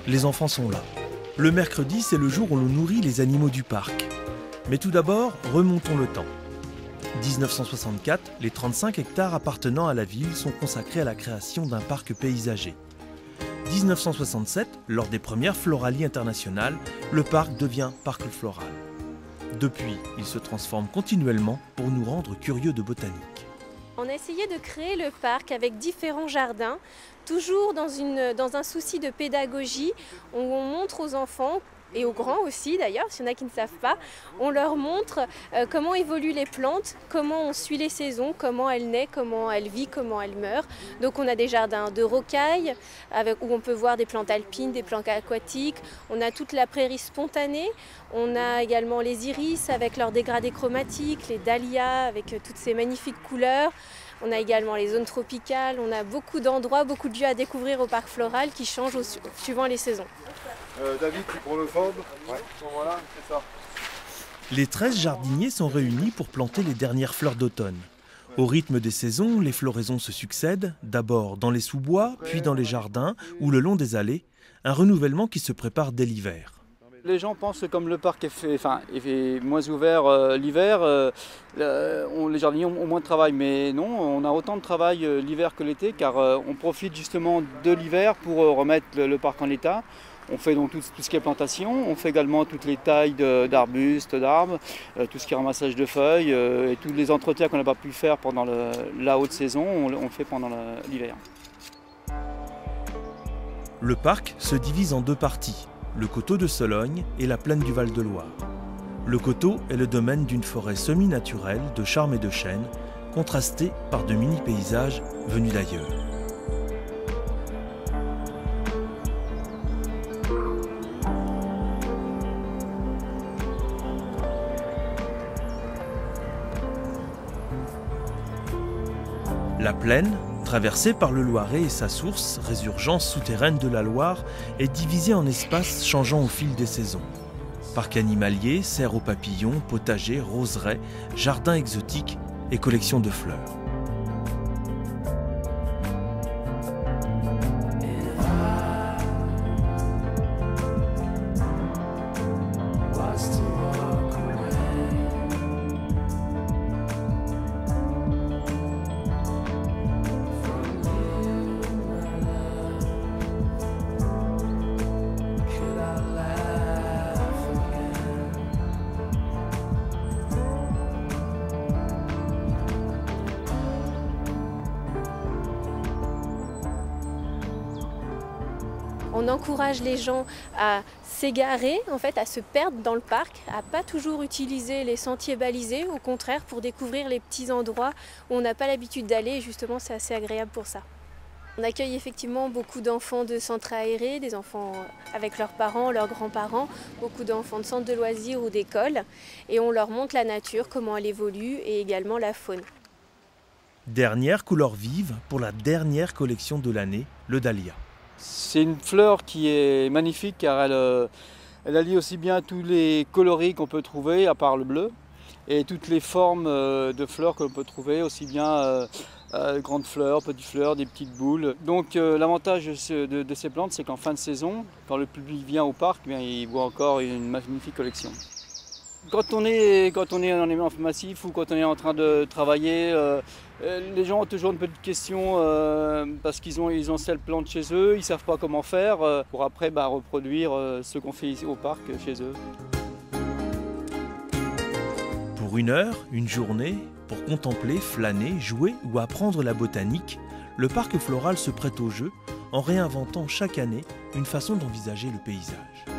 les enfants sont là. Le mercredi, c'est le jour où l'on nourrit les animaux du parc. Mais tout d'abord, remontons le temps. 1964, les 35 hectares appartenant à la ville sont consacrés à la création d'un parc paysager. 1967, lors des premières Floralies internationales, le parc devient parc floral. Depuis, il se transforme continuellement pour nous rendre curieux de botanique. On a essayé de créer le parc avec différents jardins, toujours dans un souci de pédagogie, où on montre aux enfants, et aux grands aussi d'ailleurs, s'il y en a qui ne savent pas, on leur montre comment évoluent les plantes, comment on suit les saisons, comment elles naissent, comment elles vivent, comment elles meurent. Donc on a des jardins de rocailles, où on peut voir des plantes alpines, des plantes aquatiques, on a toute la prairie spontanée, on a également les iris avec leurs dégradés chromatiques, les dahlias avec toutes ces magnifiques couleurs. On a également les zones tropicales, on a beaucoup d'endroits, beaucoup de lieux à découvrir au parc floral qui changent suivant les saisons. David, tu prends le fob. Ouais. Voilà, c'est ça. Les 13 jardiniers sont réunis pour planter les dernières fleurs d'automne. Au rythme des saisons, les floraisons se succèdent, d'abord dans les sous-bois, puis dans les jardins ou le long des allées, un renouvellement qui se prépare dès l'hiver. Les gens pensent que comme le parc est fait moins ouvert l'hiver, les jardiniers ont moins de travail. Mais non, on a autant de travail l'hiver que l'été, car on profite justement de l'hiver pour remettre le parc en état. On fait donc tout ce qui est plantation, on fait également toutes les tailles d'arbustes, d'arbres, tout ce qui est ramassage de feuilles et tous les entretiens qu'on n'a pas pu faire pendant la haute saison, on le fait pendant l'hiver. Le parc se divise en deux parties, le coteau de Sologne et la plaine du Val-de-Loire. Le coteau est le domaine d'une forêt semi-naturelle de charmes et de chênes, contrastée par de mini-paysages venus d'ailleurs. La plaine, traversée par le Loiret et sa source, résurgence souterraine de la Loire, est divisée en espaces changeant au fil des saisons. Parc animalier, serre aux papillons, potager, roseraie, jardins exotiques et collections de fleurs. On encourage les gens à s'égarer, en fait, à se perdre dans le parc, à pas toujours utiliser les sentiers balisés, au contraire pour découvrir les petits endroits où on n'a pas l'habitude d'aller et justement c'est assez agréable pour ça. On accueille effectivement beaucoup d'enfants de centres aérés, des enfants avec leurs parents, leurs grands-parents, beaucoup d'enfants de centres de loisirs ou d'écoles et on leur montre la nature, comment elle évolue et également la faune. Dernière couleur vive pour la dernière collection de l'année, le dahlia. C'est une fleur qui est magnifique car elle allie aussi bien tous les coloris qu'on peut trouver, à part le bleu, et toutes les formes de fleurs que l'on peut trouver, aussi bien grandes fleurs, petites fleurs, des petites boules. Donc l'avantage de ces plantes, c'est qu'en fin de saison, quand le public vient au parc, il voit encore une magnifique collection. Quand on est en élément massif ou quand on est en train de travailler, les gens ont toujours une petite question parce qu'ils ont cette plante chez eux, ils ne savent pas comment faire pour après reproduire ce qu'on fait ici au parc chez eux. Pour une heure, une journée, pour contempler, flâner, jouer ou apprendre la botanique, le parc floral se prête au jeu en réinventant chaque année une façon d'envisager le paysage.